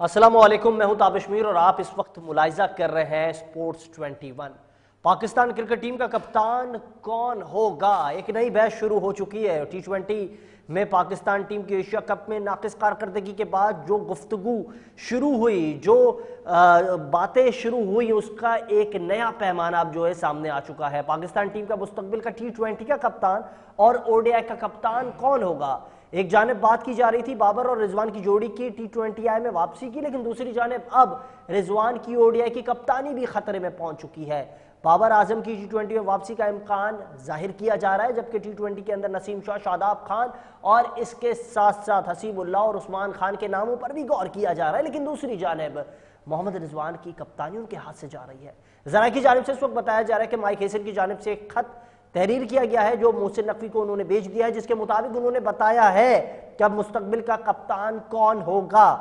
السلام علیکم، میں ہوں تابش میر اور آپ اس وقت ملاحظہ کر رہے ہیں سپورٹس 21۔ پاکستان کرکٹ ٹیم کا کپتان کون ہوگا؟ ایک نئی بحث شروع ہو چکی ہے۔ T20 میں پاکستان ٹیم کی ایشیا کپ میں ناقص کارکردگی کے بعد جو گفتگو شروع ہوئی، جو باتیں شروع ہوئی، اس کا ایک نیا پیمانہ اب جو ہے سامنے آ چکا ہے۔ پاکستان ٹیم کا مستقبل کا T20 کا کپتان اور ODI کا کپتان کون ہوگا؟ ایک جانب بات کی جا رہی تھی بابر اور رضوان کی جوڑی کی T20I میں واپسی کی، لیکن دوسری جانب اب رضوان کی ODI کی کپتانی بھی خطرے میں پہنچ چکی ہے۔ بابر اعظم کی T20 میں واپسی کا امکان ظاہر کیا جا رہا ہے، جبکہ T20 کے اندر نسیم شاہ، شاداب خان اور اس کے ساتھ ساتھ حسیب اللہ اور عثمان خان کے ناموں پر بھی غور کیا جا رہا ہے، لیکن دوسری جانب محمد رضوان کی کپتانی ان کے ہاتھ سے جا رہی ہے۔ ذرائع کی جانب سے اس وقت بتایا جا رہا ہے کہ مائک ہیسن کی جانب سے ایک خط تحریر کیا گیا ہے جو محسن نقوی کو انہوں نے بھیج دیا ہے، جس کے مطابق انہوں نے بتایا ہے کہ اب مستقبل کا کپتان کون ہوگا،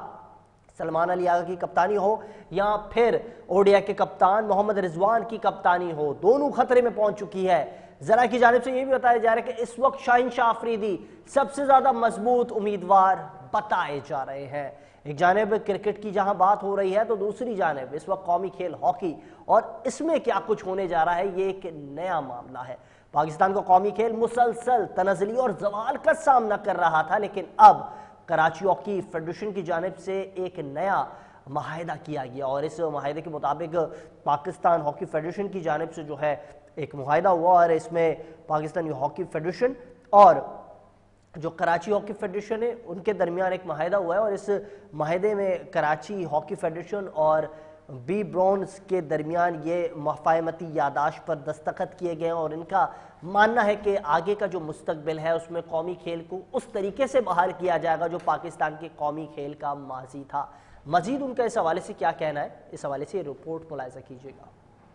سلمان علی آغا کی کپتانی ہو یا پھر ODI کے کپتان محمد رضوان کی کپتانی ہو، دونوں خطرے میں پہنچ چکی ہے۔ ذرائع کی جانب سے یہ بھی بتایا جا رہا ہے کہ اس وقت شاہین شاہ آفریدی سب سے زیادہ مضبوط امیدوار بتائے جا رہے ہیں۔ ایک جانب کرکٹ کی جہاں بات ہو رہی ہے تو دوسری جانب اس وقت قومی کھیل ہاکی، اور اس میں کیا کچھ ہونے جا رہا ہے، یہ ایک نیا معاملہ ہے۔ پاکستان کو قومی کھیل مسلسل تنزلی اور زوال کا سامنا کر رہا تھا، لیکن اب کراچی ہاکی فیڈریشن کی جانب سے ایک نیا معاہدہ کیا گیا، اور اس معاہدے کے مطابق پاکستان ہاکی فیڈریشن کی جانب سے جو ہے ایک معاہدہ ہوا، اور اس میں پاکستانی ہاکی فیڈریشن اور جو کراچی ہاکی فیڈریشن ہے ان کے درمیان ایک معاہدہ ہوا ہے، اور اس معاہدے میں کراچی ہاکی فیڈریشن اور بی براؤنز کے درمیان یہ مفاہمتی یادداشت پر دستخط کیے گئے ہیں، اور ان کا ماننا ہے کہ آگے کا جو مستقبل ہے اس میں قومی کھیل کو اس طریقے سے بحال کیا جائے گا جو پاکستان کے قومی کھیل کا ماضی تھا۔ مزید ان کا اس حوالے سے کیا کہنا ہے، اس حوالے سے یہ رپورٹ ملاحظہ کیجیے گا۔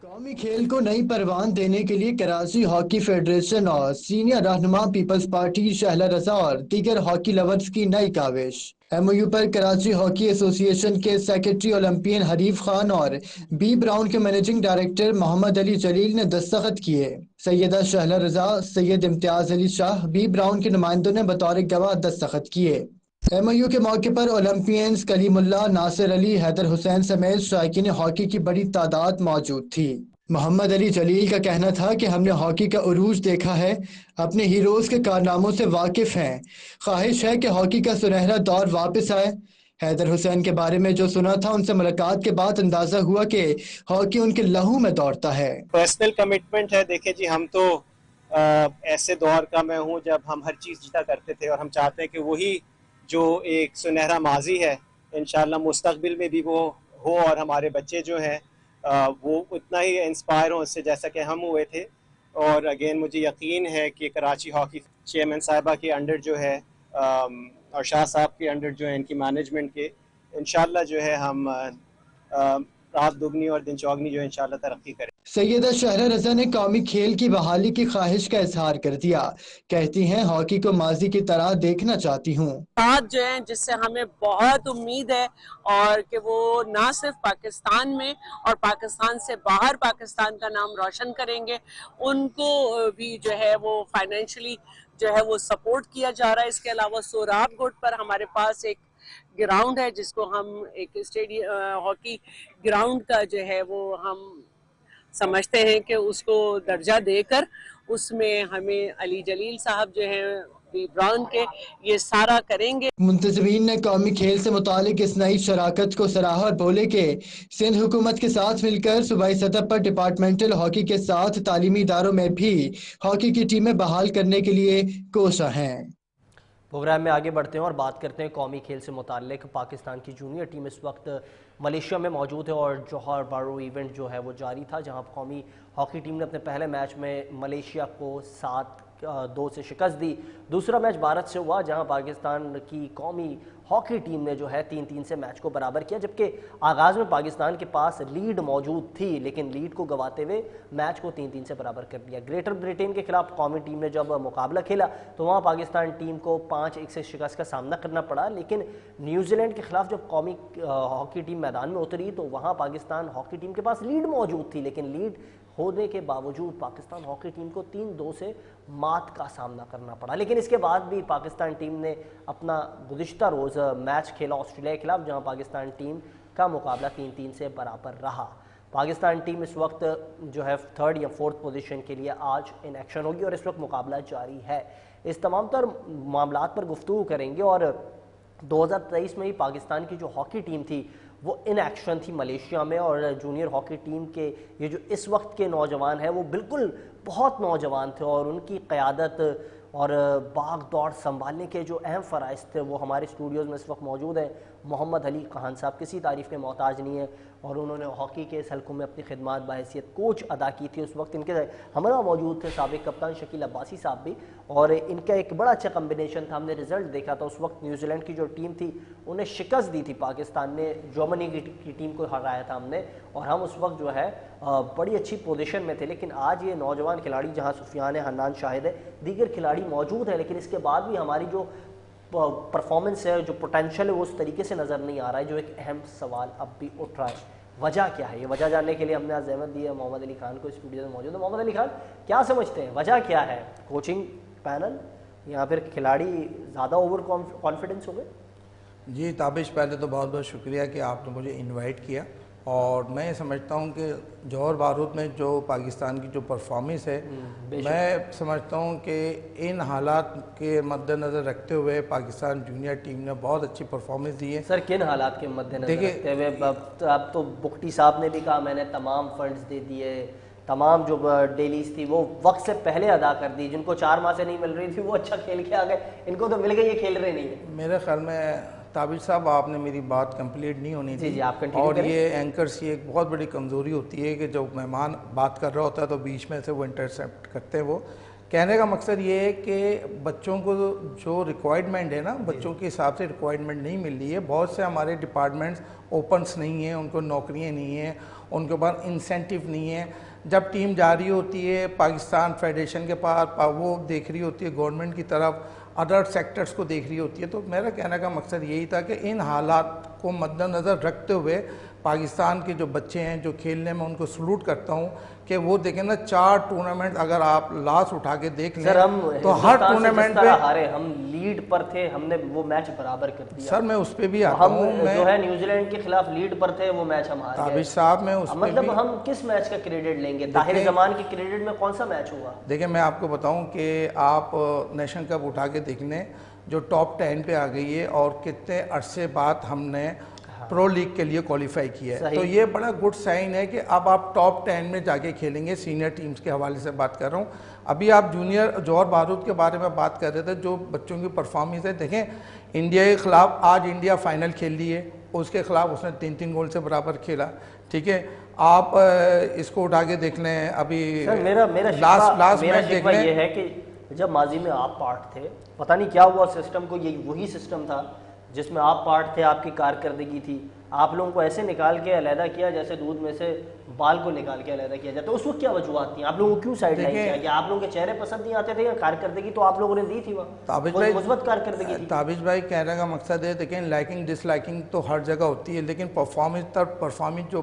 قومی کھیل کو نئی پروان دینے کے لیے کراچی ہاکی فیڈریشن اور سینئر رہنما پیپلز پارٹی شہلا رضا اور دیگر ہاکی لورز کی نئی کاوش۔ MOU پر کراچی ہاکی ایسوسی ایشن کے سیکرٹری اولمپئن حریف خان اور بی براؤن کے مینیجنگ ڈائریکٹر محمد علی جلیل نے دستخط کیے۔ سیدہ شہلا رضا، سید امتیاز علی شاہ، بی براؤن کے نمائندوں نے بطور گواہ دستخط کیے۔ MOU کے موقع پر اولمپئنز کلیم اللہ، ناصر علی، حیدر حسین سمیت شائقین ہاکی کی بڑی تعداد موجود تھی۔ محمد علی جلیل کا کہنا تھا کہ ہم نے ہاکی کا عروج دیکھا ہے، اپنے ہیروز کے کارناموں سے واقف ہیں، خواہش ہے کہ ہاکی کا سنہرا دور واپس آئے۔ حیدر حسین کے بارے میں جو سنا تھا، ان سے ملاقات کے بعد اندازہ ہوا کہ ہاکی ان کے لہو میں دوڑتا ہے۔ پرسنل کمٹمنٹ ہے۔ دیکھیں جی، ہم تو ایسے دور کا میں ہوں جب ہم ہر چیز جیتا کرتے تھے، اور ہم چاہتے ہیں کہ وہی جو ایک سنہرا ماضی ہے انشاءاللہ مستقبل میں بھی وہ ہو، اور ہمارے بچے جو ہیں وہ اتنا ہی انسپائر ہوں اس سے جیسا کہ ہم ہوئے تھے۔ اور اگین مجھے یقین ہے کہ کراچی ہاکی چیئرمین صاحبہ کے انڈر جو ہے اور شاہ صاحب کے انڈر جو ہے ان کی مینجمنٹ کے انشاءاللہ جو ہے ہم رات دگنی اور دن چوگنی جو ہے انشاءاللہ ترقی کریں۔ سیدہ شہلا رضا نے قومی کھیل کی بحالی کی خواہش کا اظہار کر دیا۔ کہتی ہیں ہاکی کو ماضی کی طرح دیکھنا چاہتی ہوں۔ بات جو ہے جس سے ہمیں بہت امید ہے، اور کہ وہ نہ صرف پاکستان میں اور پاکستان سے باہر پاکستان کا نام روشن کریں گے، ان کو بھی جو ہے وہ فائنینشلی جو ہے وہ سپورٹ کیا جا رہا ہے۔ اس کے علاوہ سوراب گوٹ پر ہمارے پاس ایک گراؤنڈ ہے جس کو ہم ایک ہاکی گراؤنڈ کا جو ہے وہ ہم سمجھتے ہیں کہ اس کو درجہ دے کر اس میں ہمیں علی جلیل صاحب جو ہیں بی براؤن کے یہ سارا کریں گے۔ منتظمین نے قومی کھیل سے متعلق اس نئی شراکت کو سراہا اور بولے کہ سندھ حکومت کے ساتھ مل کر صوبائی سطح پر ڈپارٹمنٹل ہاکی کے ساتھ تعلیمی اداروں میں بھی ہاکی کی ٹیمیں بحال کرنے کے لیے کوشاں ہیں۔ پروگرام میں آگے بڑھتے ہیں اور بات کرتے ہیں قومی کھیل سے متعلق۔ پاکستان کی جونیئر ٹیم اس وقت ملیشیا میں موجود ہے، اور جوہر بارو ایونٹ جو ہے وہ جاری تھا، جہاں قومی ہاکی ٹیم نے اپنے پہلے میچ میں ملیشیا کو 7-2 سے شکست دی۔ دوسرا میچ بھارت سے ہوا، جہاں پاکستان کی قومی ہاکی ٹیم نے جو ہے 3-3 سے میچ کو برابر کیا، جبکہ آغاز میں پاکستان کے پاس لیڈ موجود تھی، لیکن لیڈ کو گواتے ہوئے میچ کو 3-3 سے برابر کر دیا۔ گریٹر بریٹین کے خلاف قومی ٹیم نے جب مقابلہ کھیلا تو وہاں پاکستان ٹیم کو 5-1 سے شکست کا سامنا کرنا پڑا، لیکن نیوزی لینڈ کے خلاف جب قومی ہاکی ٹیم میدان میں اتری تو وہاں پاکستان ہاکی ٹیم کے پاس لیڈ موجود تھی، لیکن لیڈ ہونے کے باوجود پاکستان ہاکی ٹیم کو 3-2 سے مات کا سامنا کرنا پڑا، لیکن اس کے بعد بھی پاکستان ٹیم نے اپنا گزشتہ روز میچ کھیلا آسٹریلیا کے خلاف، جہاں پاکستان ٹیم کا مقابلہ 3-3 سے برابر رہا۔ پاکستان ٹیم اس وقت جو ہے 3rd یا 4th پوزیشن کے لیے آج ان ایکشن ہوگی اور اس وقت مقابلہ جاری ہے۔ اس تمام تر معاملات پر گفتگو کریں گے، اور 2023 میں ہی پاکستان کی جو ہاکی ٹیم تھی وہ ان ایکشن تھی ملیشیا میں، اور جونیئر ہاکی ٹیم کے یہ جو اس وقت کے نوجوان ہیں وہ بالکل بہت نوجوان تھے، اور ان کی قیادت اور باغ دوڑ سنبھالنے کے جو اہم فرائض تھے وہ ہمارے اسٹوڈیوز میں اس وقت موجود ہیں۔ محمد علی خان صاحب کسی تعریف کے محتاج نہیں ہیں، اور انہوں نے ہاکی کے اس حلقوں میں اپنی خدمات بحیثیت کوچ ادا کی تھی۔ اس وقت ان کے ہمراہ موجود تھے سابق کپتان شکیل عباسی صاحب بھی، اور ان کا ایک بڑا اچھا کمبینیشن تھا۔ ہم نے رزلٹ دیکھا تھا، اس وقت نیوزی لینڈ کی جو ٹیم تھی انہیں شکست دی تھی پاکستان نے، جرمنی کی ٹیم کو ہرایا تھا ہم نے، اور ہم اس وقت جو ہے بڑی اچھی پوزیشن میں تھے۔ لیکن آج یہ نوجوان کھلاڑی، جہاں سفیان ہے، حنان شاہد ہے، دیگر کھلاڑی موجود ہیں، لیکن اس کے بعد بھی ہماری جو پرفارمنس ہے، جو پوٹینشیل ہے، وہ اس طریقے سے نظر نہیں آ رہا ہے، جو ایک اہم سوال اب بھی اٹھ رہا ہے۔ وجہ کیا ہے؟ یہ وجہ جاننے کے لیے ہم نے آج زحمت دی ہے محمد علی خان کو، اسٹوڈیو میں موجود ہے۔ محمد علی خان، کیا سمجھتے ہیں وجہ کیا ہے؟ کوچنگ پینل یا پھر کھلاڑی زیادہ اوور کانفیڈنس ہو گئے؟ جی تابش، پہلے تو بہت بہت شکریہ کہ آپ نے مجھے انوائٹ کیا، اور میں یہ سمجھتا ہوں کہ جوہر بارود میں جو پاکستان کی جو پرفارمنس ہے، میں سمجھتا ہوں کہ ان حالات کے مد نظر رکھتے ہوئے پاکستان جونیئر ٹیم نے بہت اچھی پرفارمنس دی ہے۔ سر کن حالات کے مد نظر رکھتے ہوئے؟ اب تو بگٹی صاحب نے بھی کہا میں نے تمام فنڈز دے دیے، تمام جو ڈیلیز تھی وہ وقت سے پہلے ادا کر دی، جن کو 4 ماہ سے نہیں مل رہی تھی وہ اچھا کھیل کے آ گئے، ان کو تو مل گئی، یہ کھیل رہے نہیں ہیں۔ میرے خیال میں تابش صاحب، آپ نے میری بات کمپلیٹ نہیں ہونی تھی، اور یہ اینکرز کی ایک بہت بڑی کمزوری ہوتی ہے کہ جب مہمان بات کر رہا ہوتا ہے تو بیچ میں سے وہ انٹرسیپٹ کرتے ہیں۔ وہ کہنے کا مقصد یہ ہے کہ بچوں کو جو ریکوائرمنٹ ہے نا، بچوں کے حساب سے ریکوائرمنٹ نہیں مل رہی ہے۔ بہت سے ہمارے ڈپارٹمنٹس اوپنس نہیں ہیں، ان کو نوکریاں نہیں ہیں، ان کے پاس انسینٹیو نہیں ہے۔ جب ٹیم جا رہی ہوتی ہے پاکستان فیڈریشن کے پاس، وہ دیکھ رہی ہوتی ہے گورنمنٹ کی طرف، ادر سیکٹرز کو دیکھ رہی ہوتی ہے۔ تو میرا کہنے کا مقصد یہی تھا کہ ان حالات کو مد نظر رکھتے ہوئے پاکستان کے جو بچے ہیں جو کھیلنے میں، ان کو سلوٹ کرتا ہوں کہ وہ دیکھیں نا، 4 ٹورنامنٹ اگر آپ لاس اٹھا کے دیکھ لیں تو ہر ٹورنامنٹ پہ ہارے، ہم لیڈ پر تھے، ہم نے وہ میچ برابر کر دیا۔ سر میں اس پہ بھی آتا ہوں، ہم جو ہے نیوزی لینڈ کے خلاف لیڈ پر تھے، وہ میچ ہم ہار گئے۔ تابش صاحب میں اس پہ مطلب ہم کس میچ کا کریڈٹ لیں گے؟ طاہر زمان کی کریڈٹ میں کون سا میچ ہوگا؟ دیکھیں میں آپ کو بتاؤں کہ آپ نیشنل کپ اٹھا کے دیکھ لیں، جو ٹاپ 10 پہ آ گئی ہے، اور کتنے عرصے بعد ہم نے پرو لیگ کے لیے کوالیفائی کیا ہے، تو یہ بڑا گڈ سائن ہے کہ اب آپ ٹاپ 10 میں جا کے کھیلیں گے۔ سینئر ٹیمز کے حوالے سے بات کر رہا ہوں۔ ابھی آپ جونیئر جوہر بارود کے بارے میں بات کر رہے تھے، جو بچوں کی پرفارمنس ہے، دیکھیں انڈیا کے خلاف آج انڈیا فائنل کھیل لی ہے، اس کے خلاف اس نے 3 گول سے برابر کھیلا، ٹھیک ہے۔ آپ اس کو اٹھا کے دیکھ لیں، ابھی لاسٹ میچ دیکھ لیں۔ یہ ہے کہ جب ماضی میں آپ پارٹ تھے، پتہ نہیں کیا ہوا سسٹم کو، یہ وہی سسٹم تھا جس میں آپ پارٹ تھے، آپ کی کارکردگی تھی، آپ لوگوں کو ایسے نکال کے علیحدہ کیا جیسے دودھ میں سے بال کو نکال کے علیحدہ کیا جاتا ہے۔ اس وقت کیا وجوہات تھیں؟ آپ لوگوں کو کیوں سائڈ لائن کیا گیا؟ آپ لوگوں کے چہرے پسند نہیں آتے تھے یا کارکردگی تو آپ لوگوں نے دی تھی وہاں، مثبت کارکردگی تھی؟ تابش بھائی کہنے کا مقصد ہے، دیکھیں لائکنگ ڈس لائکنگ تو ہر جگہ ہوتی ہے، لیکن پرفارمنس جو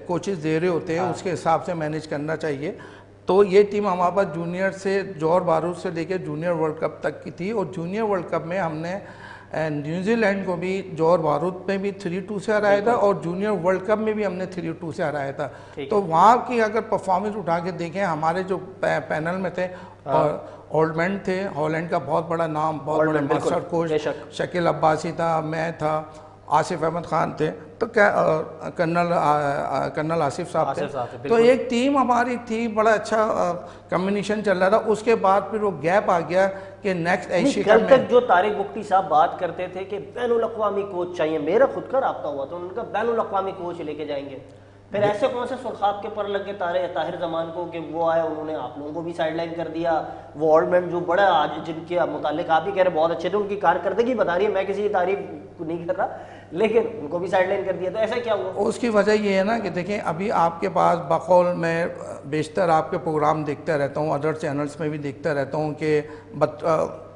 کوچز دے رہے ہوتے ہیں اس کے حساب سے مینیج کرنا چاہیے۔ تو یہ ٹیم ہمارے پاس جونیئر سے، جوہر بارود سے لے کے جونیئر ورلڈ کپ تک کی تھی، اور جونیئر ورلڈ کپ میں ہم نے نیوزی لینڈ کو بھی جوہر بارود میں بھی 3-2 سے ہرایا تھا، اور جونیئر ورلڈ کپ میں بھی ہم نے 3-2 سے ہرایا تھا۔ تو وہاں کی اگر پرفارمنس اٹھا کے دیکھیں، ہمارے جو پینل میں تھے، ہولمین تھے، ہالینڈ کا بہت بڑا نام، بہت بڑا ماسٹر کوچ شکیل عباسی تھا، میں تھا، آصف احمد خان تھے، تو کرنل آصف صاحب تھے۔ تو ایک ٹیم ہماری تھی، بڑا اچھا کمبینیشن چل رہا تھا۔ اس کے بعد پھر وہ گیپ آ گیا کہ نیکسٹ ایشیا کل تک جو طارق بگٹی صاحب بات کرتے تھے کہ بین الاقوامی کوچ چاہیے، میرا خود کا رابطہ ہوا تو انہوں نے کہا بین الاقوامی کوچ لے کے جائیں گے۔ پھر ایسے کون سے سرخاب کے پر لگ کے طاہر زمان کو کہ وہ آئے، انہوں نے آپ لوگوں کو بھی سائڈ لائن کر دیا۔ وہ اولڈ مین جو بڑا آج جن کے متعلق آپ ہی کہہ رہے بہت اچھے تھے، ان کی کارکردگی بتا رہی ہے، میں کسی کی تعریف نہیں کر رہا، لیکن ان کو بھی سائڈ لائن کر دیا، تو ایسا کیا ہوا؟ اس کی وجہ یہ ہے نا کہ دیکھیں ابھی آپ کے پاس بقول میں بیشتر آپ کے پروگرام دیکھتا رہتا ہوں، ادر چینلز میں بھی دیکھتا رہتا ہوں کہ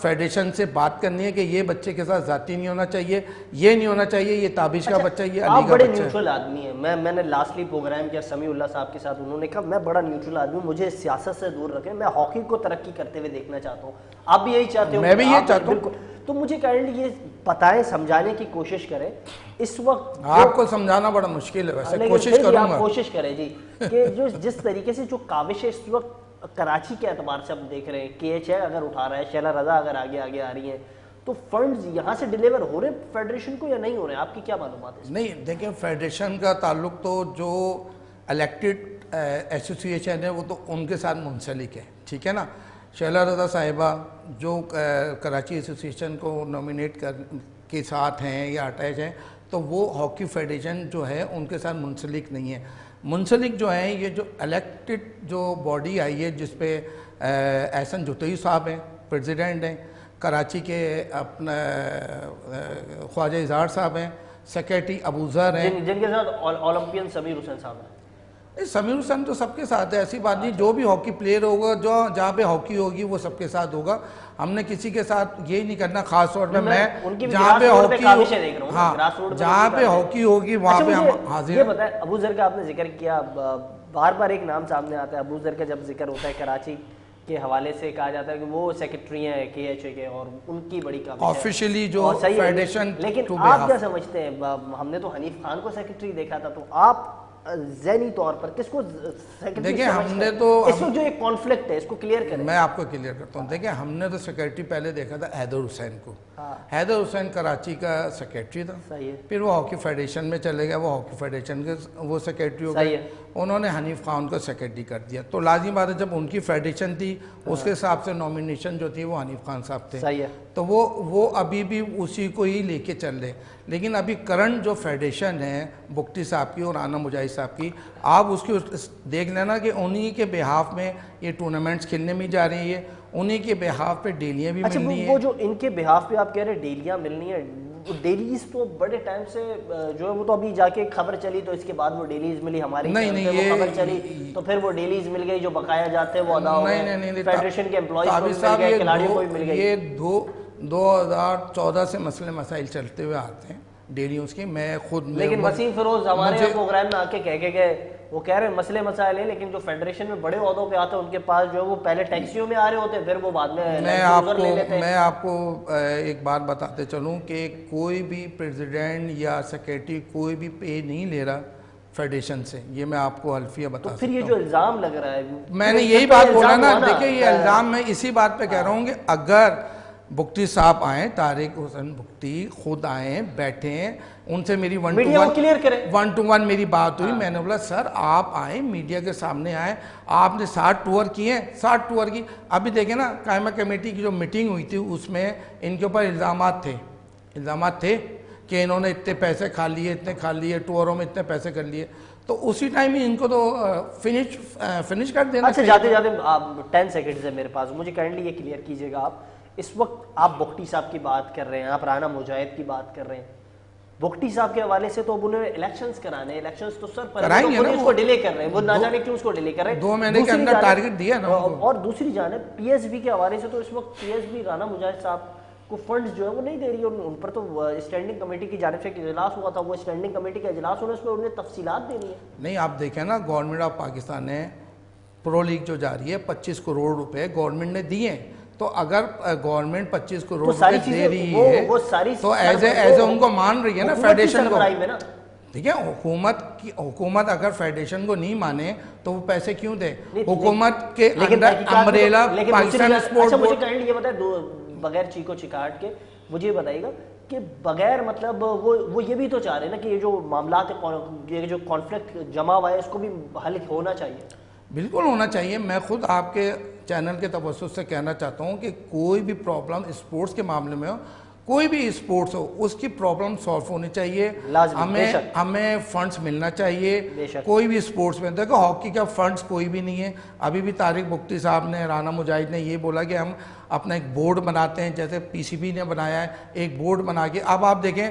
فیڈریشن سے بات کرنی ہے کہ یہ بچے کے ساتھ ذاتی نہیں ہونا چاہیے، یہ نہیں ہونا چاہیے، یہ تابش کا بچہ، یہ علی کا بچہ ہے۔ آپ بڑے نیوٹرل آدمی ہیں، میں نے لاسٹلی پروگرام کیا سمیع اللہ صاحب کے ساتھ، انہوں نے کہا میں بڑا نیوٹرل آدمی ہوں، مجھے سیاست سے دور رکھیں، میں ہاکی کو ترقی کرتے ہوئے دیکھنا چاہتا ہوں، آپ بھی یہی چاہتے ہو؟ میں بھی یہ چاہتا ہوں۔ تو مجھے کائنڈلی یہ بتائیں، سمجھانے کی کوشش کریں اس وقت۔ آپ کو سمجھانا بڑا مشکل ہے ویسے، کوشش کروں گا۔ آپ کوشش کریں جی، کہ جس طریقے سے جو کاوش ہے اس وقت کراچی کے اعتبار سے ہم دیکھ رہے ہیں، کے ایچ اے اگر اٹھا رہا ہے، شیلا رضا اگر آگے آ رہی ہیں، تو فنڈز یہاں سے ڈیلیور ہو رہے ہیں فیڈریشن کو یا نہیں ہو رہے ہیں؟ آپ کی کیا معلومات ہے؟ نہیں دیکھیں، فیڈریشن کا تعلق تو جو الیکٹڈ ایسوسیشن ہے وہ تو ان کے ساتھ منسلک ہے، ٹھیک ہے نا۔ شیلا رضا صاحبہ جو کراچی ایسوسیشن کو نومینیٹ کے ساتھ ہیں یا اٹیچ ہیں، تو وہ ہاکی فیڈریشن جو ہے ان کے ساتھ منسلک نہیں ہے۔ منسلک جو ہیں یہ جو الیکٹڈ جو باڈی آئی ہے، جس پہ احسن جتوئی صاحب ہیں، پریزیڈنٹ ہیں، کراچی کے اپنا خواجہ اظہار صاحب ہیں، سیکریٹری ابو ذر ہیں، جن کے ساتھ اولمپئن سمیر حسین صاحب ہیں۔ سمیر حسین تو سب کے ساتھ ہے، ایسی بات نہیں، جو بھی ہاکی پلیئر ہوگا، جہاں پہ ہاکی ہوگی وہ سب کے ساتھ ہوگا۔ ہم نے کسی کے ساتھ یہ نہیں کرنا، خاص طور پہ میں جہاں پہ ہاکی، ہاں جہاں پہ ہاکی ہوگی وہاں پہ ہم حاضر ہیں۔ یہ بتائیں، ابو ذر کا آپ نے ذکر کیا، بار بار ایک نام سامنے آتا ہے ابو ذر کا، جب ذکر ہوتا ہے کراچی کے حوالے سے کہا جاتا ہے کہ وہ سیکرٹری ہیں کے ایچ اے کے اور ان کی بڑی کاوش ہے آفیشیلی جو فیڈریشن۔ لیکن آپ کیا سمجھتے ہیں؟ ہم نے تو حنیف خان کو سیکرٹری دیکھا تھا، تو آپ ذہنی طور پر کس کو سیکرٹری؟ دیکھیں ہم نے تو اس وقت جو ایک کانفلکٹ ہے اس کو کلیئر کریں۔ میں آپ کو کلیئر کرتا ہوں۔ دیکھیں ہم نے تو سیکرٹری پہلے دیکھا تھا حیدر حسین کو۔ حیدر حسین کراچی کا سیکرٹری تھا، پھر وہ ہاکی فیڈریشن میں چلے گیا، وہ ہاکی فیڈریشن کے وہ سیکرٹری ہو گئے، انہوں نے حنیف خان کو سیکرٹری کر دیا۔ تو لازم بات ہے جب ان کی فیڈریشن تھی اس کے حساب سے نومینیشن جو تھی وہ حنیف خان صاحب تھے، تو وہ ابھی بھی اسی کو ہی لے کے چل رہے۔ لیکن ابھی کرنٹ جو فیڈریشن ہے بگٹی صاحب کی اور رانا مجاہد صاحب کی، آپ اس کی دیکھ لینا کہ انہی کے بہاف میں یہ ٹورنامنٹس کھیلنے میں جا رہی ہے، انہی کے بہاف پہ ڈیلیاں بھی ملنی ہیں۔ وہ جو ان کے بہاف پہ آپ کہہ رہے ڈیلیاں ملنی ہیں، ڈیلیز تو بڑے ٹائم سے جو ہے وہ تو ابھی جا کے خبر چلی تو اس کے بعد وہ ڈیلیز ملی، ہماری خبر چلی تو پھر وہ ڈیلیز مل گئی، جو بقایا جاتے ہیں وہ ادا ہو گئے، فیڈریشن کے امپلائیز کو مل گئے، کھلاڑیوں کو بھی مل گئی۔ یہ 2014 سے مسئلے مسائل چلتے ہوئے آتے ہیں ڈیلیوں کی، میں خود۔ لیکن وسیم فیروز ہمارے پروگرام میں آ کے کہہ کے گئے، وہ کہہ رہے ہیں مسئلے مسائل ہیں، لیکن جو فیڈریشن میں بڑے عہدوں پہ آتے ہیں ان کے پاس جو ہے وہ پہلے ٹیکسیوں میں آ رہے ہوتے ہیں، پھر وہ بعد میں میں آپ کو ایک بات بتاتے چلوں کہ کوئی بھی پریزیڈنٹ یا سیکریٹری کوئی بھی پے نہیں لے رہا فیڈریشن سے، یہ میں آپ کو حلفیہ بتا سکتا ہوں۔ پھر یہ جو الزام لگ رہا ہے، میں نے یہی بات بولا نا، دیکھیں یہ الزام میں اسی بات پہ کہہ رہا ہوں کہ اگر بگٹی صاحب آئیں، طارق حسین بگٹی خود آئیں، بیٹھیں، ان سے میری 1 to 1 میری بات ہوئی، میں نے بولا سر آپ آئیں، میڈیا کے سامنے آئیں، آپ نے 60 ٹور کیے، 60 ٹور کی۔ ابھی دیکھیں نا قائمہ کمیٹی کی جو میٹنگ ہوئی تھی اس میں ان کے اوپر الزامات تھے کہ انہوں نے اتنے پیسے کھا لیے، ٹوروں میں اتنے پیسے کر لیے، تو اسی ٹائم ہی ان کو تو فنش کر دینا۔ اچھا جاتے 10 سیکنڈز ہے میرے پاس، مجھے کائنڈلی یہ کلیئر کیجئے گا، آپ اس وقت آپ بگٹی صاحب کی بات کر رہے ہیں، آپ رانا مجاہد کی بات کر رہے ہیں، بگٹی صاحب کے حوالے سے تو اب انہوں نے الیکشنز کرانے ہیں، الیکشنز تو سر کرائیں گے نا، اس کو ڈیلے کر رہے ہیں، وہ نہ جانے کیوں اس کو ڈیلے کر رہے ہیں، 2 مہینے کے اندر ٹارگٹ دیا نا۔ اور دوسری جانب پی ایس بی کے حوالے سے تو اس وقت پی ایس بی رانا مجاہد صاحب کو فنڈز جو ہے وہ نہیں دے رہی ہے، ان پر تو اسٹینڈنگ کمیٹی کی جانب سے ایک اجلاس ہوا تھا، وہ اسٹینڈنگ کمیٹی کا اجلاس ہونا، اس میں انہیں تفصیلات دینی ہے۔ نہیں آپ دیکھیں نا، گورنمنٹ آف پاکستان نے پرو لیگ جو جاری ہے 25 کروڑ روپے گورنمنٹ نے دیے ہیں، تو اگر گورنمنٹ 25 کروڑ روپے دے رہی ہے تو ایز اے ان کو مان رہی ہے نا فیڈریشن کو۔ ٹھیک ہے، حکومت اگر فیڈریشن کو نہیں مانے تو وہ پیسے کیوں دے؟ حکومت کے اندر امبریلا پاکستان اسپورٹ بورڈ۔ مجھے کائنڈلی یہ بتائیں، بغیر چیکو چکاٹ کے مجھے یہ بتائیے گا کہ بغیر مطلب وہ یہ بھی تو چاہ رہے ہیں نا کہ یہ جو معاملات یہ جو کانفلکٹ جمع ہوا ہے اس کو بھی حل ہونا چاہیے۔ بالکل ہونا چاہیے۔ میں خود آپ کے چینل کے توسط سے کہنا چاہتا ہوں کہ کوئی بھی پرابلم اسپورٹس کے معاملے میں ہو، کوئی بھی اسپورٹس ہو اس کی پرابلم سالو ہونی چاہیے, ہمیں فنڈز ملنا چاہیے کوئی بھی اسپورٹس میں. دیکھو ہاکی کا فنڈز کوئی بھی نہیں ہے. ابھی بھی طارق بگٹی صاحب نے, رانا مجاہد نے یہ بولا کہ ہم اپنا ایک بورڈ بناتے ہیں, جیسے پی سی بی نے بنایا ہے ایک بورڈ بنا کے. اب آپ دیکھیں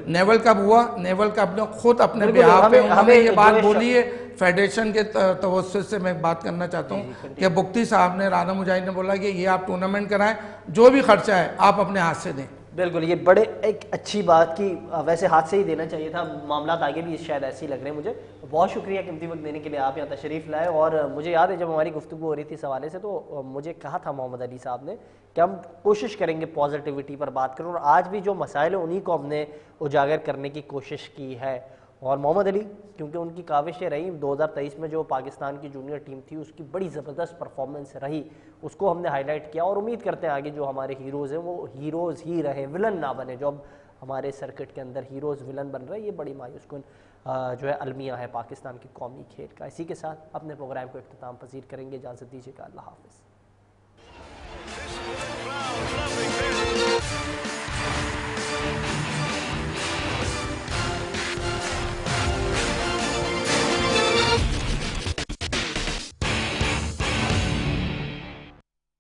نیول کپ ہوا, نیول کپ نے خود اپنے بیہاف پہ انہوں نے یہ بات بولی ہے. فیڈریشن کے توسط سے میں بات کرنا چاہتا ہوں کہ بگٹی صاحب نے, رانا مجاہد نے بولا کہ یہ آپ ٹورنامنٹ کرائیں, جو بھی خرچہ ہے آپ اپنے ہاتھ سے دیں. بالکل, یہ بڑے ایک اچھی بات کی, ویسے ہاتھ سے ہی دینا چاہیے تھا. معاملات آگے بھی شاید ایسے ہی لگ رہے ہیں مجھے. بہت شکریہ قیمتی وقت دینے کے لیے, آپ یہاں تشریف لائے. اور مجھے یاد ہے جب ہماری گفتگو ہو رہی تھی اس حوالے سے تو مجھے کہا تھا محمد علی صاحب نے کہ ہم کوشش کریں گے پازیٹیوٹی پر بات کریں, اور آج بھی جو مسائل ہیں انہی کو ہم نے اجاگر کرنے کی کوشش کی ہے. اور محمد علی کیونکہ ان کی کاوشیں رہی 2023 میں جو پاکستان کی جونیئر ٹیم تھی اس کی بڑی زبردست پرفارمنس رہی, اس کو ہم نے ہائی لائٹ کیا, اور امید کرتے ہیں آگے جو ہمارے ہیروز ہیں وہ ہیروز ہی رہیں, ولن نہ بنے. جو اب ہمارے سرکٹ کے اندر ہیروز ولن بن رہے ہیں, یہ بڑی مایوس کن جو ہے المیہ ہے پاکستان کی قومی کھیل کا. اسی کے ساتھ اپنے پروگرام کو اختتام پذیر کریں گے. اجازت دیجیے گا, اللہ حافظ.